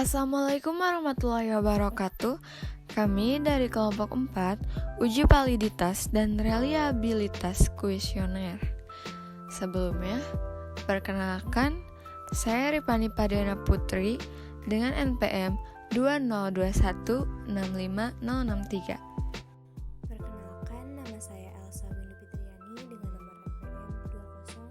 Assalamualaikum warahmatullahi wabarakatuh. Kami dari kelompok 4, uji validitas dan reliabilitas kuesioner. Sebelumnya, perkenalkan, saya Ripani Padana Putri dengan NPM 202165063. Perkenalkan, nama saya Elsa Windu Fitriani dengan nomor NPM 202165042.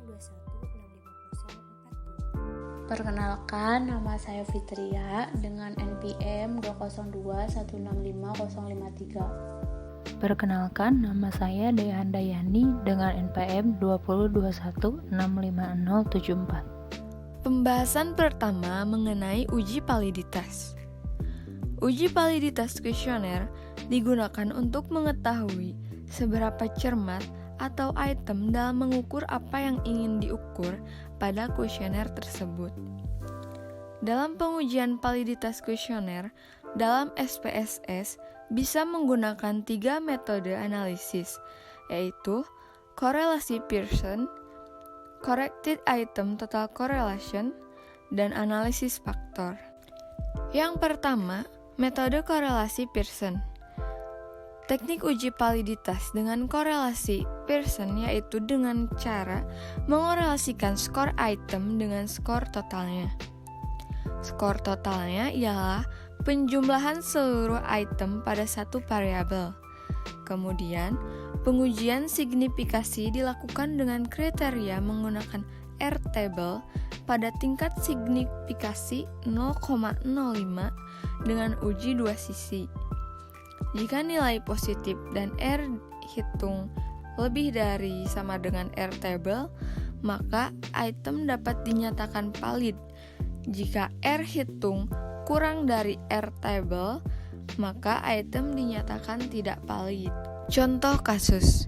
Perkenalkan, nama saya Fitria dengan NPM 202165053. Perkenalkan, nama saya Dea Handayani dengan NPM 202165074. Pembahasan pertama mengenai uji validitas. Uji validitas kuesioner digunakan untuk mengetahui seberapa cermat atau item dalam mengukur apa yang ingin diukur pada kuesioner tersebut. Dalam pengujian validitas kuesioner, dalam SPSS bisa menggunakan 3 metode analisis, yaitu korelasi Pearson, corrected item total correlation, dan analisis faktor. Yang pertama, metode korelasi Pearson. Teknik uji validitas dengan korelasi Pearson yaitu dengan cara mengorelasikan skor item dengan skor totalnya. Skor totalnya ialah penjumlahan seluruh item pada satu variabel. Kemudian, pengujian signifikasi dilakukan dengan kriteria menggunakan R-table pada tingkat signifikasi 0,05 dengan uji dua sisi. Jika nilai positif dan R hitung lebih dari sama dengan R-table, maka item dapat dinyatakan valid. Jika R hitung kurang dari R-table, maka item dinyatakan tidak valid. Contoh kasus: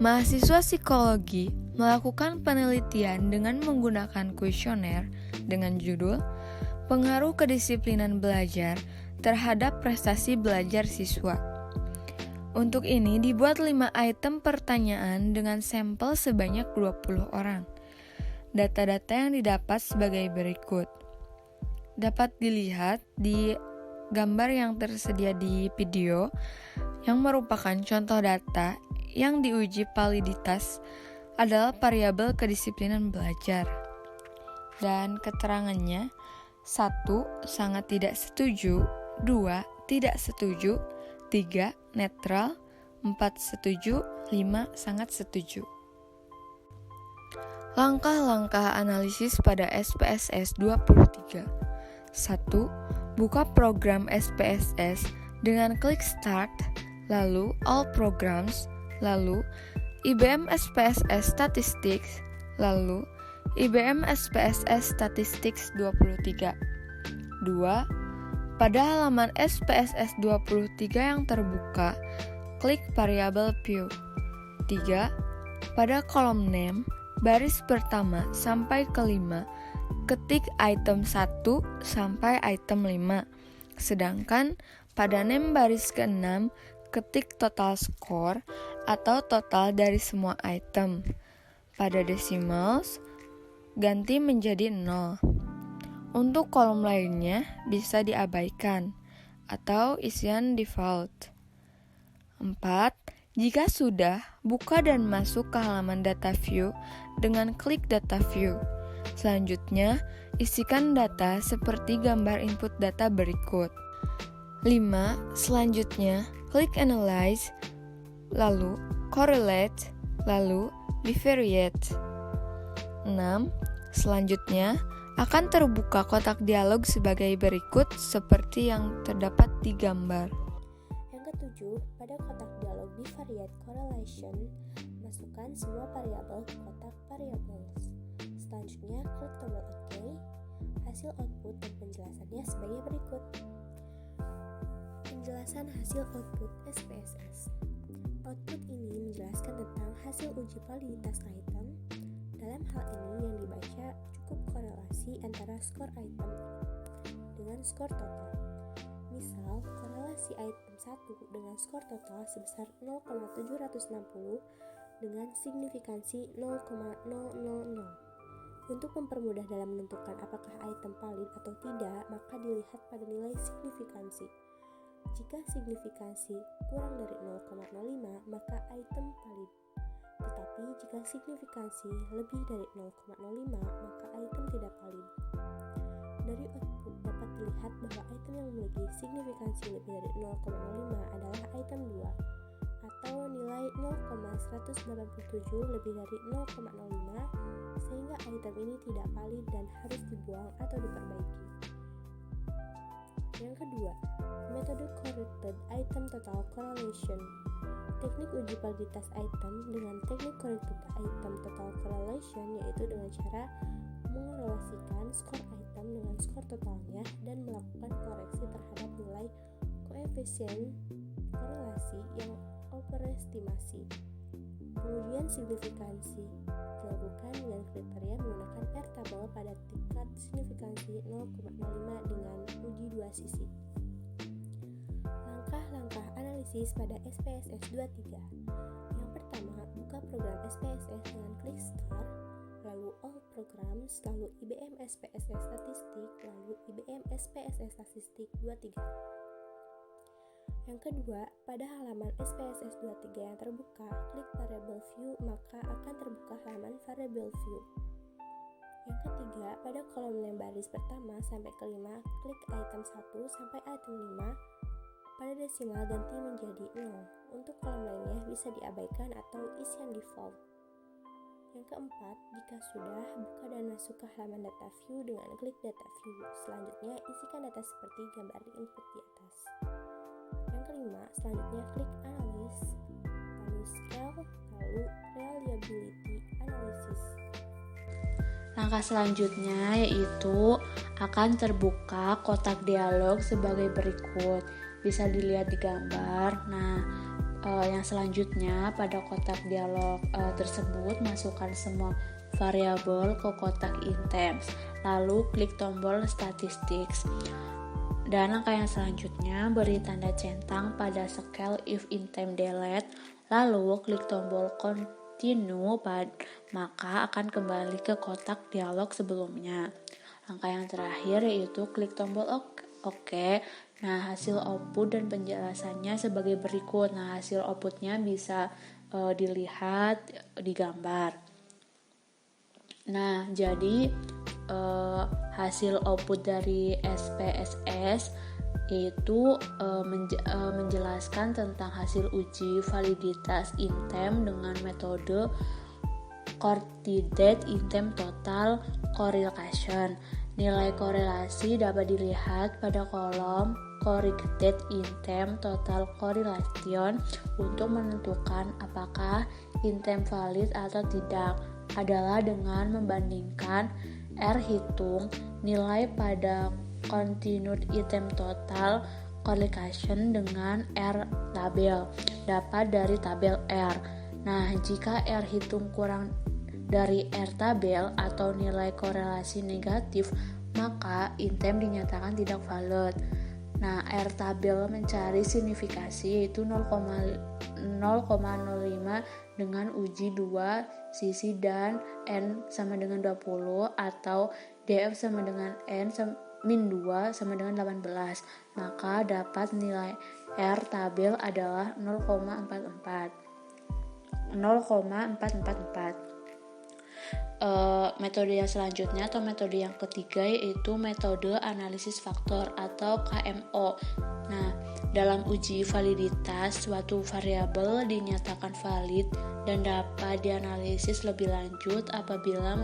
mahasiswa psikologi melakukan penelitian dengan menggunakan kuesioner dengan judul "Pengaruh Kedisiplinan Belajar terhadap Prestasi Belajar Siswa". Untuk ini dibuat 5 item pertanyaan dengan sampel sebanyak 20 orang. Data-data yang didapat sebagai berikut. Dapat dilihat di gambar yang tersedia di video yang merupakan contoh data yang diuji validitas adalah variabel kedisiplinan belajar. Dan keterangannya: 1. Sangat tidak setuju, 2. Tidak setuju, 3. Netral, 4. Setuju, 5. Sangat setuju. Langkah-langkah analisis pada SPSS 23. 1. Buka program SPSS dengan klik Start, lalu All Programs, lalu IBM SPSS Statistics, lalu IBM SPSS Statistics 23. 2. Pada halaman SPSS 23 yang terbuka, klik variabel View. 3. Pada kolom Name, baris pertama sampai kelima, ketik item 1 sampai item 5. Sedangkan pada name baris ke-6, ketik total score atau total dari semua item. Pada decimals, ganti menjadi 0. Untuk kolom lainnya bisa diabaikan atau isian default. 4. Jika sudah, buka dan masuk ke halaman data view dengan klik data view. Selanjutnya, isikan data seperti gambar input data berikut. 5. Selanjutnya, klik Analyze, lalu Correlate, lalu Bivariate. 6. Selanjutnya, akan terbuka kotak dialog sebagai berikut seperti yang terdapat di gambar. Yang ketujuh, pada kotak dialog Bivariate Correlation, masukkan semua variabel ke kotak variables. Selanjutnya, klik tombol OK. Hasil output dan penjelasannya sebagai berikut. Penjelasan hasil output SPSS. Output ini menjelaskan tentang hasil uji validitas item. Dalam hal ini yang dibaca cukup korelasi antara skor item dengan skor total. Misal, korelasi item 1 dengan skor total sebesar 0,760 dengan signifikansi 0,000. Untuk mempermudah dalam menentukan apakah item valid atau tidak, maka dilihat pada nilai signifikansi. Jika signifikansi kurang dari 0,05, maka item valid. Tetapi jika signifikansi lebih dari 0,05, maka item tidak valid. Dari output dapat dilihat bahwa item yang memiliki signifikansi lebih dari 0,05 adalah item 2, atau nilai 0,187 lebih dari 0,05, sehingga item ini tidak valid dan harus dibuang atau diperbaiki. Yang kedua, metode corrected item total correlation. Teknik uji validitas item dengan teknik corrected item total correlation yaitu dengan cara mengorelasikan skor item dengan skor totalnya dan melakukan koreksi terhadap nilai koefisien korelasi yang overestimasi. Pengujian signifikansi dilakukan dengan kriteria menggunakan R-table pada tingkat signifikansi 0,05 dengan uji dua sisi. Langkah-langkah analisis pada SPSS 23. Yang pertama, buka program SPSS dengan klik Start, lalu All Programs, lalu IBM SPSS Statistik, lalu IBM SPSS Statistik 23. Yang kedua, pada halaman SPSS 23 yang terbuka, klik Variable View, maka akan terbuka halaman Variable View. Yang ketiga, pada kolom lem baris pertama sampai kelima, klik item 1 sampai item 5. Pada desimal ganti menjadi 0. Untuk kolom lainnya bisa diabaikan atau isian default. Yang keempat, jika sudah, buka dan masuk ke halaman data view dengan klik data view. Selanjutnya, isikan data seperti gambar di input di atas. Yang kelima, selanjutnya klik analysis, lalu scale, lalu reliability analysis. Langkah selanjutnya yaitu akan terbuka kotak dialog sebagai berikut. Bisa dilihat di gambar. Nah, yang selanjutnya pada kotak dialog tersebut masukkan semua variabel ke kotak items, lalu klik tombol statistics. Dan langkah yang selanjutnya beri tanda centang pada scale if item delete, lalu klik tombol continue, maka akan kembali ke kotak dialog sebelumnya. Langkah yang terakhir yaitu klik tombol OK. Nah, hasil output dan penjelasannya sebagai berikut. Nah, hasil outputnya bisa dilihat di gambar. Nah, jadi hasil output dari SPSS yaitu menjelaskan tentang hasil uji validitas item dengan metode Corrected Item Total Correlation. Nilai korelasi dapat dilihat pada kolom Corrected Item Total Correlation. Untuk menentukan apakah item valid atau tidak adalah dengan membandingkan R hitung nilai pada Continued Item Total Correlation dengan R tabel dapat dari tabel R. Nah, jika R hitung kurang dari R tabel atau nilai korelasi negatif, maka item dinyatakan tidak valid. Nah, R tabel mencari signifikasi yaitu 0,05 dengan uji 2 sisi dan N sama dengan 20 atau DF sama dengan N min 2 sama dengan 18. Maka dapat nilai R tabel adalah 0,444. Metode yang selanjutnya atau metode yang ketiga yaitu metode analisis faktor atau KMO. Nah, dalam uji validitas suatu variabel dinyatakan valid dan dapat dianalisis lebih lanjut apabila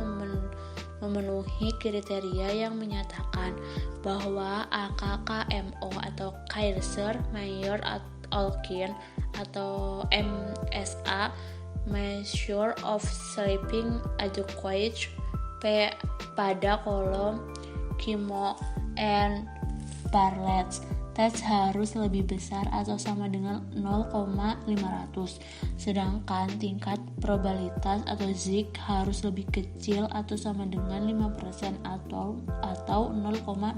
memenuhi kriteria yang menyatakan bahwa angka KMO atau Kaiser-Meyer-Olkin atau MSA Measure of Sleeping Adequate P pada kolom Kimo and Bartlett test harus lebih besar atau sama dengan 0,500, sedangkan tingkat probabilitas atau ZIG harus lebih kecil atau sama dengan 5% atau 0,05.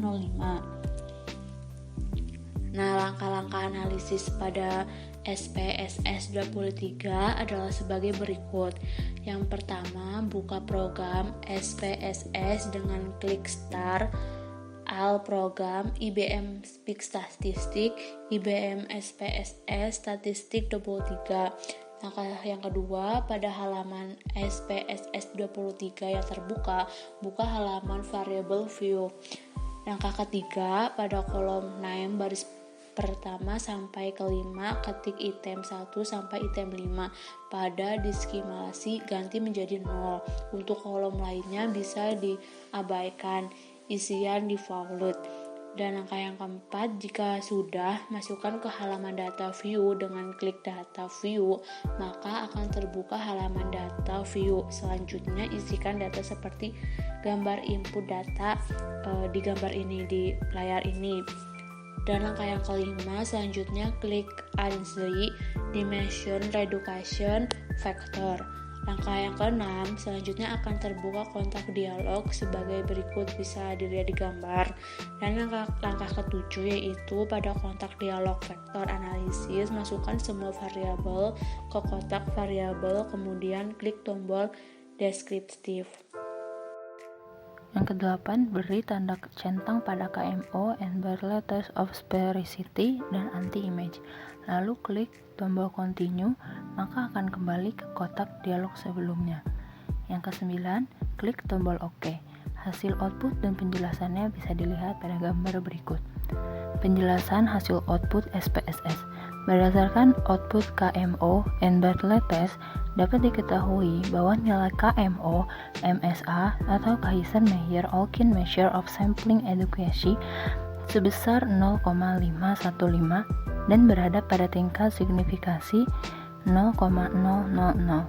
Nah, langkah-langkah analisis pada SPSS 23 adalah sebagai berikut. Yang pertama, buka program SPSS dengan klik Start, All Program, IBM Speak Statistik, IBM SPSS Statistik 23. Langkah yang kedua, pada halaman SPSS 23 yang terbuka, buka halaman Variable View. Langkah ketiga, pada kolom name baris pertama sampai kelima, ketik item 1 sampai item 5. Pada diskriminasi ganti menjadi 0. Untuk kolom lainnya bisa diabaikan, isian default. Dan langkah yang keempat, jika sudah, masukkan ke halaman data view dengan klik data view, maka akan terbuka halaman data view. Selanjutnya isikan data seperti gambar input data di gambar ini, di layar ini. Dan langkah yang kelima, selanjutnya klik Answer Dimension Reduction Factor. Langkah yang keenam, selanjutnya akan terbuka kontak dialog sebagai berikut, bisa dilihat di gambar. Dan langkah ketujuh yaitu pada kontak dialog vektor analisis, masukkan semua variabel ke kotak variabel, kemudian klik tombol deskriptif. Yang kedelapan, beri tanda centang pada KMO and bar letters of sphericity dan anti-image. Lalu klik tombol continue, maka akan kembali ke kotak dialog sebelumnya. Yang kesembilan, klik tombol OK. Hasil output dan penjelasannya bisa dilihat pada gambar berikut. Penjelasan hasil output SPSS. Berdasarkan output KMO and bar letters, dapat diketahui bahwa nilai KMO, MSA atau Kaiser-Meyer-Olkin Measure of Sampling Adequacy sebesar 0,515 dan berada pada tingkat signifikasi 0,000.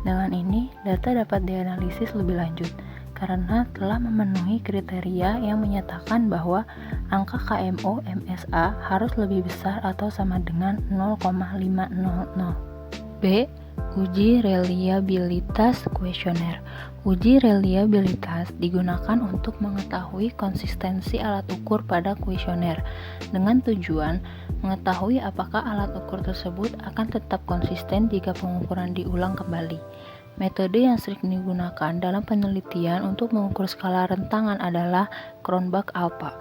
Dengan ini, data dapat dianalisis lebih lanjut karena telah memenuhi kriteria yang menyatakan bahwa angka KMO MSA harus lebih besar atau sama dengan 0,500. B. Uji reliabilitas kuesioner. Uji reliabilitas digunakan untuk mengetahui konsistensi alat ukur pada kuesioner dengan tujuan mengetahui apakah alat ukur tersebut akan tetap konsisten jika pengukuran diulang kembali. Metode yang sering digunakan dalam penelitian untuk mengukur skala rentangan adalah Cronbach-Alpha.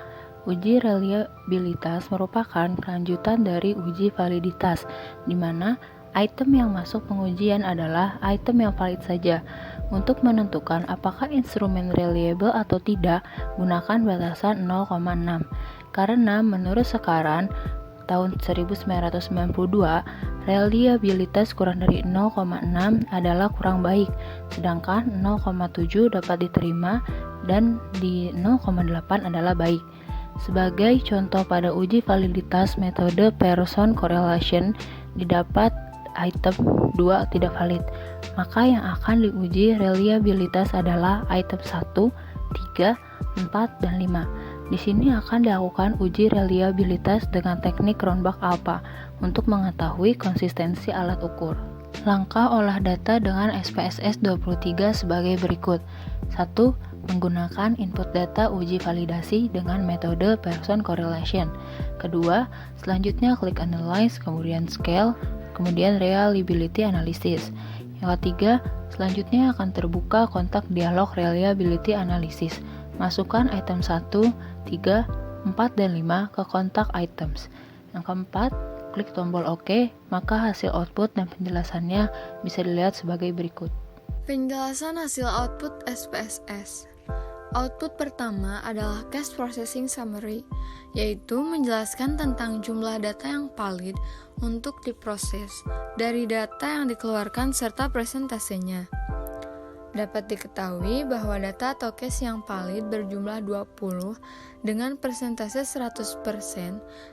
Uji reliabilitas merupakan kelanjutan dari uji validitas, di mana item yang masuk pengujian adalah item yang valid saja. Untuk menentukan apakah instrumen reliable atau tidak, gunakan batasan 0,6. Karena menurut Sekaran, tahun 1992, reliabilitas kurang dari 0,6 adalah kurang baik, sedangkan 0,7 dapat diterima dan di 0,8 adalah baik. Sebagai contoh pada uji validitas metode Pearson correlation, didapat item 2 tidak valid, maka yang akan diuji reliabilitas adalah item 1, 3, 4, dan 5. Di sini akan dilakukan uji reliabilitas dengan teknik Cronbach-Alpha untuk mengetahui konsistensi alat ukur. Langkah olah data dengan SPSS 23 sebagai berikut. 1. Menggunakan input data uji validasi dengan metode Pearson correlation. Kedua, selanjutnya klik Analyze, kemudian Scale, kemudian Reliability Analysis. Yang ketiga, selanjutnya akan terbuka kontak dialog Reliability Analysis. Masukkan item 1, 3, 4, dan 5 ke kontak items. Yang keempat, klik tombol OK, maka hasil output dan penjelasannya bisa dilihat sebagai berikut. Penjelasan hasil output SPSS. Output pertama adalah Cache Processing Summary, yaitu menjelaskan tentang jumlah data yang valid untuk diproses dari data yang dikeluarkan serta presentasenya. Dapat diketahui bahwa data atau cache yang valid berjumlah 20 dengan persentase 100%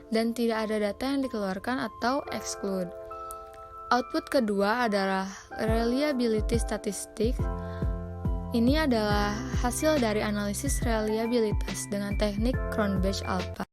dan tidak ada data yang dikeluarkan atau exclude. Output kedua adalah reliability statistic. Ini adalah hasil dari analisis reliabilitas dengan teknik Cronbach-Alpha.